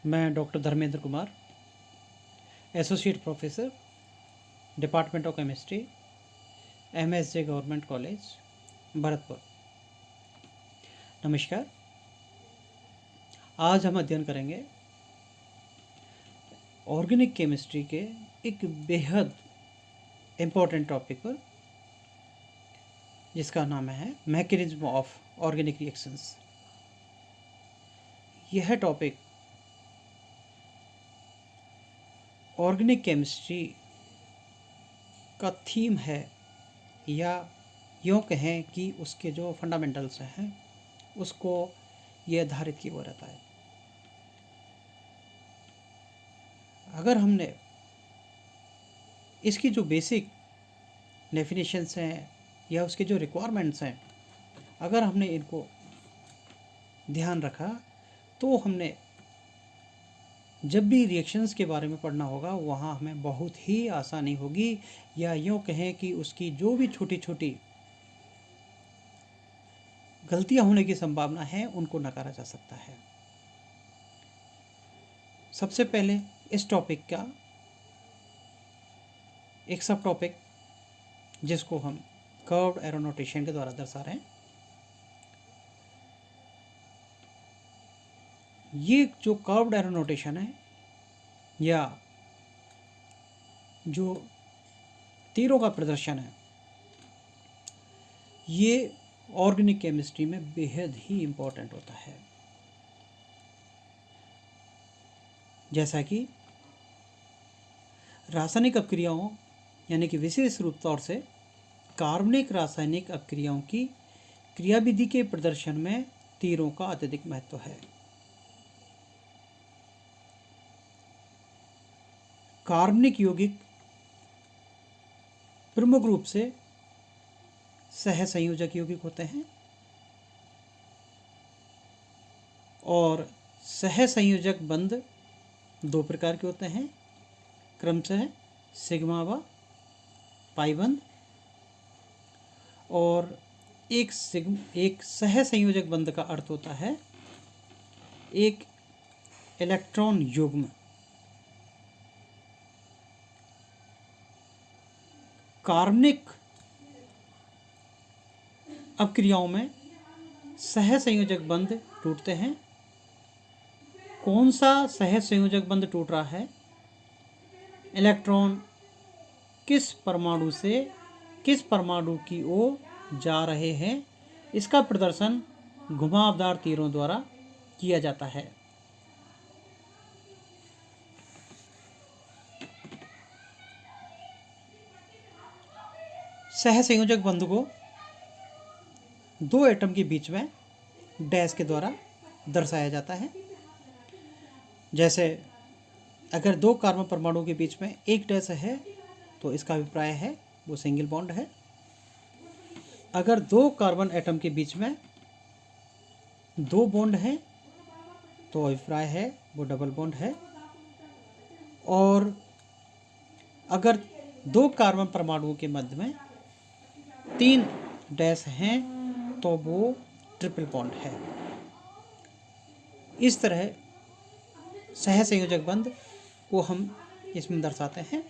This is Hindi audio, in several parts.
मैं doctor Dharmendra Kumar, associate professor, department of chemistry, MSJ government college, Bharatpur. नमस्कार। आज हम अध्ययन करेंगे ऑर्गेनिक केमिस्ट्री के एक बेहद इम्पोर्टेंट टॉपिक पर, जिसका नाम है मैकेनिज्म ऑफ ऑर्गेनिक रिएक्शंस। यह टॉपिक ऑर्गेनिक केमिस्ट्री का थीम है, या यूँ कहें कि उसके जो फंडामेंटल्स हैं उसको ये आधारित किया हुआ रहता है। अगर हमने इसकी जो बेसिक डेफिनेशंस हैं या उसके जो रिक्वायरमेंट्स हैं, अगर हमने इनको ध्यान रखा तो हमने जब भी रिएक्शंस के बारे में पढ़ना होगा वहाँ हमें बहुत ही आसानी होगी, या यूँ कहें कि उसकी जो भी छोटी छोटी गलतियाँ होने की संभावना है उनको नकारा जा सकता है। सबसे पहले इस टॉपिक का एक सब टॉपिक, जिसको हम कर्व्ड एरो नोटेशन के द्वारा दर्शा रहे हैं। ये जो कर्व्ड एरो नोटेशन है या जो तीरों का प्रदर्शन है, ये ऑर्गेनिक केमिस्ट्री में बेहद ही इम्पोर्टेंट होता है। जैसा कि रासायनिक अपक्रियाओं यानी कि विशेष रूप तौर से कार्बनिक रासायनिक अपक्रियाओं की क्रियाविधि के प्रदर्शन में तीरों का अत्यधिक महत्व है। कार्बनिक यौगिक प्रमुख रूप से सहसंयोजक यौगिक होते हैं, और सहसंयोजक बंध दो प्रकार के होते हैं, क्रमशः सिग्मा व पाई बंध। और एक सहसंयोजक बंध का अर्थ होता है एक इलेक्ट्रॉन युग्म। कार्बनिक अपक्रियाओं में सहसंयोजक बंध टूटते हैं। कौन सा सहसंयोजक बंध टूट रहा है, इलेक्ट्रॉन किस परमाणु से किस परमाणु की ओर जा रहे हैं, इसका प्रदर्शन घुमावदार तीरों द्वारा किया जाता है। सहसंयोजक बंध को दो एटम के बीच में डैश के द्वारा दर्शाया जाता है। जैसे अगर दो कार्बन परमाणु के बीच में एक डैश है तो इसका अभिप्राय है वो सिंगल बॉन्ड है। अगर दो कार्बन एटम के बीच में दो बॉन्ड है तो अभिप्राय है वो डबल बॉन्ड है। और अगर दो कार्बन परमाणुओं के मध्य में तीन डैश हैं तो वो ट्रिपल बॉन्ड है। इस तरह सहसंयोजक बंध को हम इसमें दर्शाते हैं।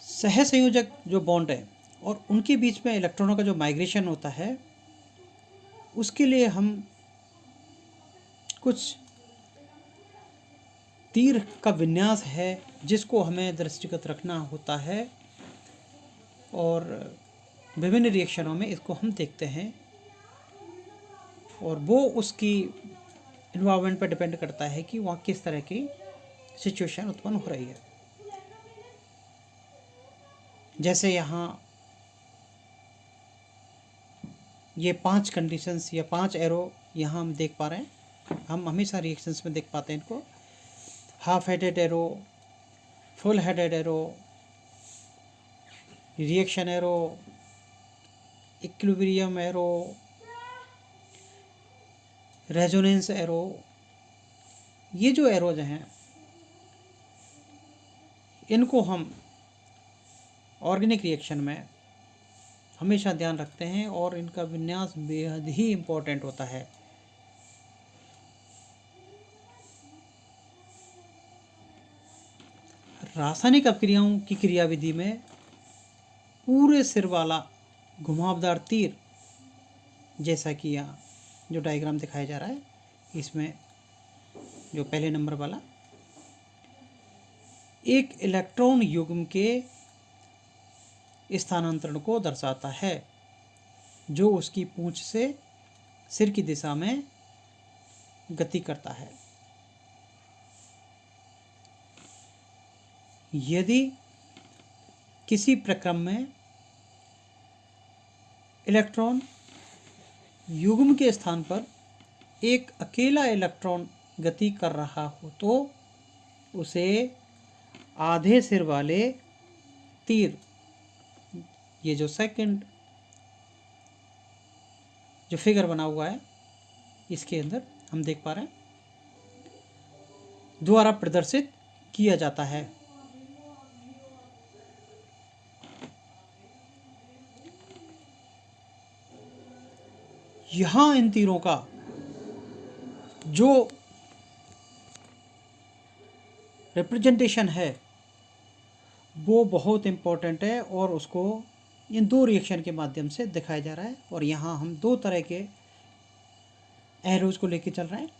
सहसंयोजक जो बॉन्ड है और उनके बीच में इलेक्ट्रॉनों का जो माइग्रेशन होता है, उसके लिए हम कुछ तीर का विन्यास है जिसको हमें दृष्टिगत रखना होता है, और विभिन्न रिएक्शनों में इसको हम देखते हैं, और वो उसकी इन्वायरमेंट पर डिपेंड करता है कि वहाँ किस तरह की सिचुएशन उत्पन्न हो रही है। जैसे यहाँ ये 5 कंडीशंस या 5 एरो यहाँ हम देख पा रहे हैं। हम हमेशा रिएक्शंस में देख पाते हैं इनको। Half headed arrow, full headed arrow, reaction arrow, equilibrium arrow, resonance arrow. ये जो एरोज हैं इनको हम ऑर्गेनिक रिएक्शन में हमेशा ध्यान रखते हैं और इनका विन्यास बेहद ही इम्पोर्टेंट होता है। रासायनिक अपक्रियाओं की क्रियाविधि में पूरे सिर वाला घुमावदार तीर, जैसा कि यहाँ जो डायग्राम दिखाया जा रहा है, इसमें जो पहले नंबर वाला एक इलेक्ट्रॉन युग्म के स्थानांतरण को दर्शाता है, जो उसकी पूंछ से सिर की दिशा में गति करता है। यदि किसी प्रक्रम में इलेक्ट्रॉन युग्म के स्थान पर एक अकेला इलेक्ट्रॉन गति कर रहा हो तो उसे आधे सिर वाले तीर, ये जो सेकंड जो फिगर बना हुआ है इसके अंदर हम देख पा रहे हैं, द्वारा प्रदर्शित किया जाता है। यहाँ इन तीरों का जो रिप्रेजेंटेशन है वो बहुत इम्पोर्टेंट है और उसको इन दो रिएक्शन के माध्यम से दिखाया जा रहा है। और यहाँ हम दो तरह के एरोज को लेके चल रहे हैं,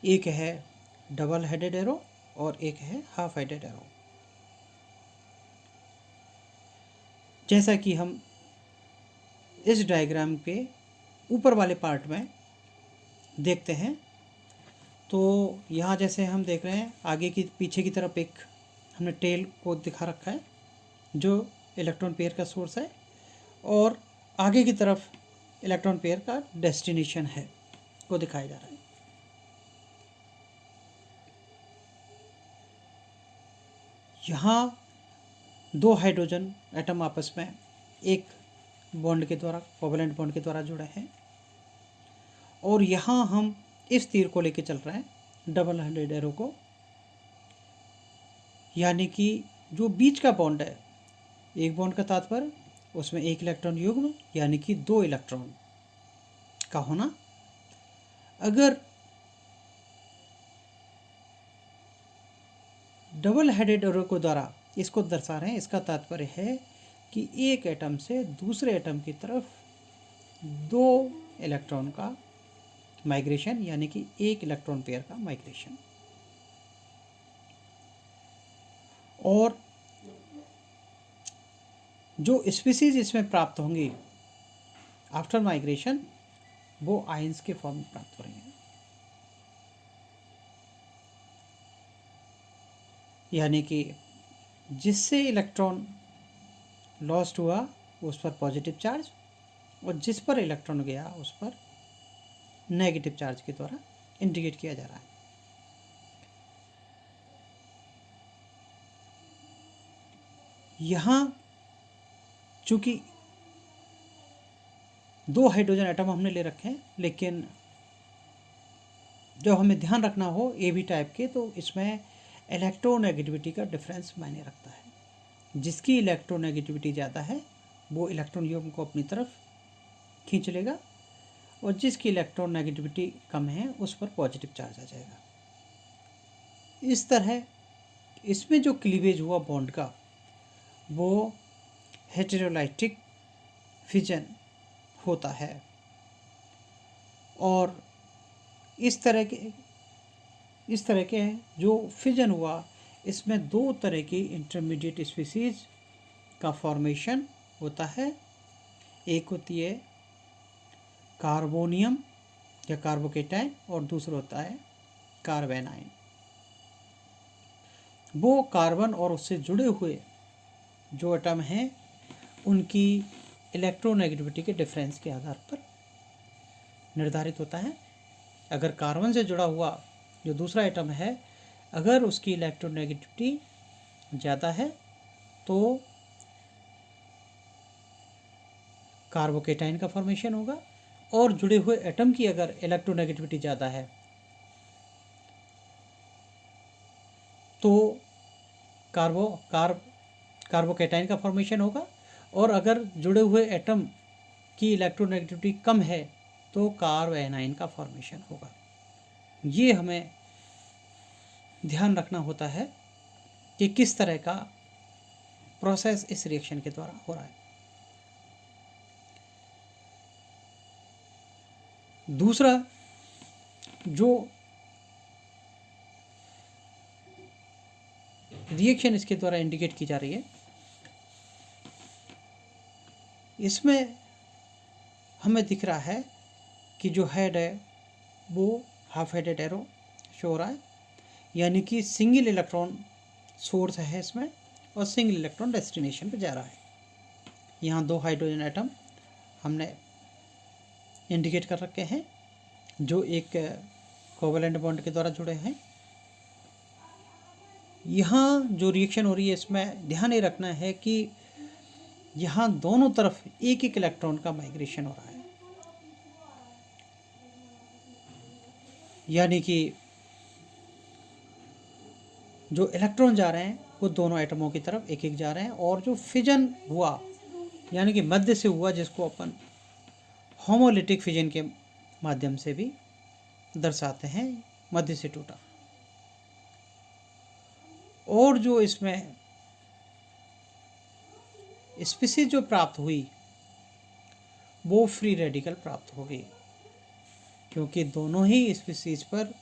एक है डबल हेडेड एरो और एक है हाफ हेडेड एरो। जैसा कि हम इस डायग्राम के ऊपर वाले पार्ट में देखते हैं, तो यहाँ जैसे हम देख रहे हैं आगे की पीछे की तरफ एक हमने टेल को दिखा रखा है जो इलेक्ट्रॉन पेयर का सोर्स है, और आगे की तरफ इलेक्ट्रॉन पेयर का डेस्टिनेशन है को दिखाया जा रहा है। यहाँ दो हाइड्रोजन एटम आपस में एक बॉन्ड के द्वारा, कोवेलेंट बॉन्ड के द्वारा जुड़े हैं, और यहाँ हम इस तीर को लेके चल रहे हैं डबल हेडेड एरो को, यानी कि जो बीच का बॉन्ड है, एक बॉन्ड का तात्पर्य उसमें एक इलेक्ट्रॉन युग्म यानी कि दो इलेक्ट्रॉन का होना। अगर डबल हेडेड एरो को द्वारा इसको दर्शा रहे हैं, इसका तात्पर्य है कि एक एटम से दूसरे एटम की तरफ दो इलेक्ट्रॉन का माइग्रेशन, यानी कि एक इलेक्ट्रॉन पेयर का माइग्रेशन। और जो स्पीसीज इसमें प्राप्त होंगी आफ्टर माइग्रेशन वो आयंस के फॉर्म में प्राप्त हो रही हैं, यानी कि जिससे इलेक्ट्रॉन लॉस्ट हुआ उस पर पॉजिटिव चार्ज और जिस पर इलेक्ट्रॉन गया उस पर नेगेटिव चार्ज के द्वारा इंडिकेट किया जा रहा है। यहाँ चूंकि दो हाइड्रोजन एटम हमने ले रखे हैं, लेकिन जब हमें ध्यान रखना हो ए बी टाइप के, तो इसमें इलेक्ट्रोनेगेटिविटी का डिफरेंस मायने रखता है। जिसकी इलेक्ट्रोनेगेटिविटी ज़्यादा है वो इलेक्ट्रॉन युग्म को अपनी तरफ खींच लेगा, और जिसकी इलेक्ट्रोनेगेटिविटी कम है उस पर पॉजिटिव चार्ज आ जाएगा। इस तरह इसमें जो क्लीवेज हुआ बॉन्ड का वो हेटेरोलाइटिक फिजन होता है, और इस तरह के जो फिजन हुआ इसमें दो तरह की इंटरमीडिएट स्पीसीज का फॉर्मेशन होता है। एक होती है कार्बोनियम या कार्बोकेटाइन और दूसरा होता है कार्बेनाइन। वो कार्बन और उससे जुड़े हुए जो एटम हैं उनकी इलेक्ट्रोनेगेटिविटी के डिफरेंस के आधार पर निर्धारित होता है। अगर कार्बन से जुड़ा हुआ जो दूसरा एटम है, अगर उसकी इलेक्ट्रोनेगेटिविटी ज़्यादा है तो कार्बोकेटाइन का फॉर्मेशन होगा, और जुड़े हुए एटम की अगर इलेक्ट्रोनेगेटिविटी ज़्यादा है तो कार्बोकेटाइन का फॉर्मेशन होगा, और अगर जुड़े हुए एटम की इलेक्ट्रोनेगेटिविटी कम है तो कार्ब एनाइन का फॉर्मेशन होगा। ये हमें ध्यान रखना होता है कि किस तरह का प्रोसेस इस रिएक्शन के द्वारा हो रहा है। दूसरा जो रिएक्शन इसके द्वारा इंडिकेट की जा रही है, इसमें हमें दिख रहा है कि जो हेड है वो हाफ हेडेड एरो शो हो रहा है, यानी कि सिंगल इलेक्ट्रॉन सोर्स है इसमें और सिंगल इलेक्ट्रॉन डेस्टिनेशन पे जा रहा है। यहाँ 2 हाइड्रोजन एटम हमने इंडिकेट कर रखे हैं जो एक कोवेलेंट बॉन्ड के द्वारा जुड़े हैं। यहाँ जो रिएक्शन हो रही है इसमें ध्यान ये रखना है कि यहाँ दोनों तरफ एक एक इलेक्ट्रॉन का माइग्रेशन हो रहा है, यानी कि जो इलेक्ट्रॉन जा रहे हैं वो दोनों एटमों की तरफ एक एक जा रहे हैं, और जो फिजन हुआ यानी कि मध्य से हुआ, जिसको अपन होमोलिटिक फिजन के माध्यम से भी दर्शाते हैं, मध्य से टूटा। और जो इसमें स्पीसीज जो प्राप्त हुई वो फ्री रेडिकल प्राप्त हो गई, क्योंकि दोनों ही स्पीसीज पर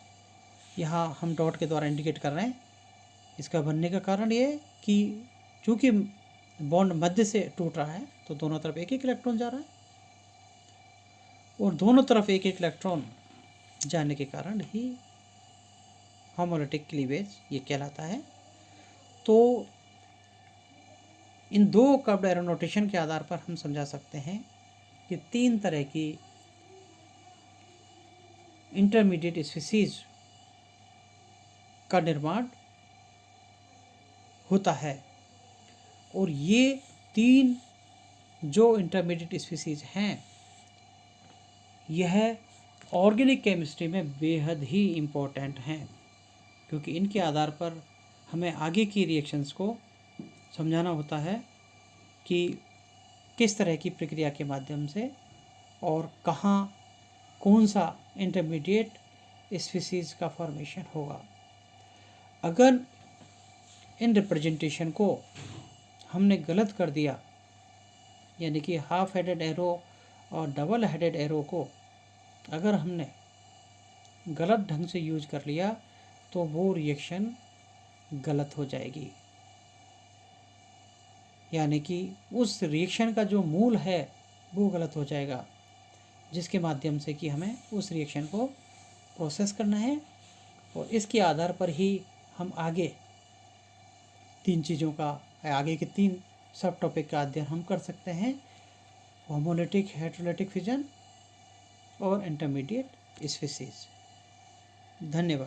यहाँ हम डॉट के द्वारा इंडिकेट कर रहे हैं। इसका बनने का कारण ये है कि चूँकि बॉन्ड मध्य से टूट रहा है तो दोनों तरफ एक एक इलेक्ट्रॉन जा रहा है, और दोनों तरफ एक एक इलेक्ट्रॉन जाने के कारण ही होमोलिटिक क्लीवेज ये कहलाता है। तो इन 2 कर्व्ड एरो नोटेशन के आधार पर हम समझा सकते हैं कि 3 तरह की इंटरमीडिएट स्पीसीज का निर्माण होता है, और ये 3 जो इंटरमीडिएट स्पीसीज हैं यह ऑर्गेनिक केमिस्ट्री में बेहद ही इम्पोर्टेंट हैं, क्योंकि इनके आधार पर हमें आगे की रिएक्शंस को समझाना होता है कि किस तरह की प्रक्रिया के माध्यम से और कहाँ कौन सा इंटरमीडिएट स्पीसीज का फॉर्मेशन होगा। अगर इन रिप्रेजेंटेशन को हमने गलत कर दिया, यानी कि हाफ हेडेड एरो और डबल हेडेड एरो को अगर हमने गलत ढंग से यूज कर लिया तो वो रिएक्शन गलत हो जाएगी, यानी कि उस रिएक्शन का जो मूल है वो गलत हो जाएगा, जिसके माध्यम से कि हमें उस रिएक्शन को प्रोसेस करना है, और इसके आधार पर ही हम आगे 3 चीज़ों का, आगे के 3 सब टॉपिक का अध्ययन हम कर सकते हैं, होमोलिटिक हेटेरोलिटिक फिजन और इंटरमीडिएट स्पीसीज। धन्यवाद।